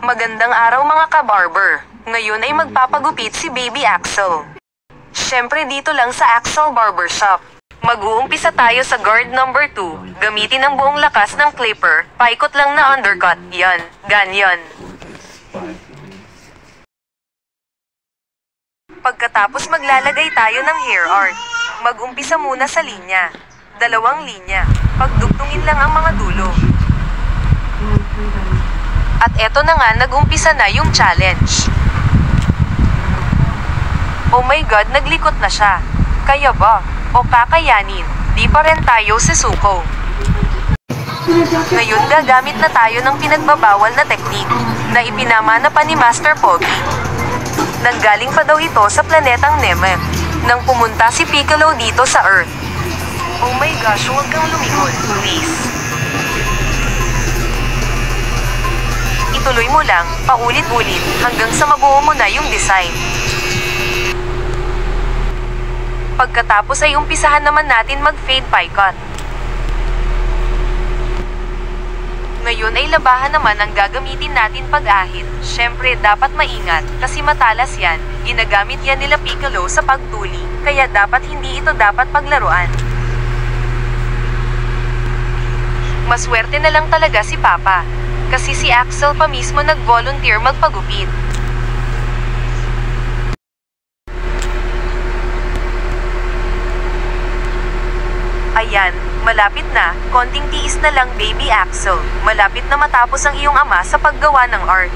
Magandang araw mga ka-barber. Ngayon ay magpapagupit si Baby Axel. Siyempre dito lang sa Axel Barbershop. Mag-uumpisa tayo sa guard number 2. Gamitin ang buong lakas ng clipper. Paikot lang na undercut. Yan. Ganyan. Pagkatapos maglalagay tayo ng hair art. Mag-umpisa muna sa linya. 2 linya. Pagdugtungin lang ang mga dulo. At eto na nga, nag-umpisa na yung challenge. Oh my God, naglikot na siya. Kaya ba? O kakayanin? Di pa rin tayo susuko. Ngayon gagamit na tayo ng pinagbabawal na teknik na ipinamana pa ni Master Pogi. Nanggaling pa daw ito sa planetang Namek nang pumunta si Piccolo dito sa Earth. Oh my gosh, huwag kang lumingon, please. Ituloy mo lang, paulit-ulit, hanggang sa mabuo mo na yung design. Pagkatapos ay umpisahan naman natin mag-fade pie cut. Ngayon ay labahan naman ang gagamitin natin pag-ahit. Syempre dapat maingat, kasi matalas yan. Ginagamit yan nila Piccolo sa pagtuli, kaya dapat hindi ito dapat paglaruan. Maswerte na lang talaga si Papa. Kasi si Axel pa mismo nag-volunteer magpagupit. Ayan, malapit na, konting tiis na lang Baby Axel. Malapit na matapos ang iyong ama sa paggawa ng art.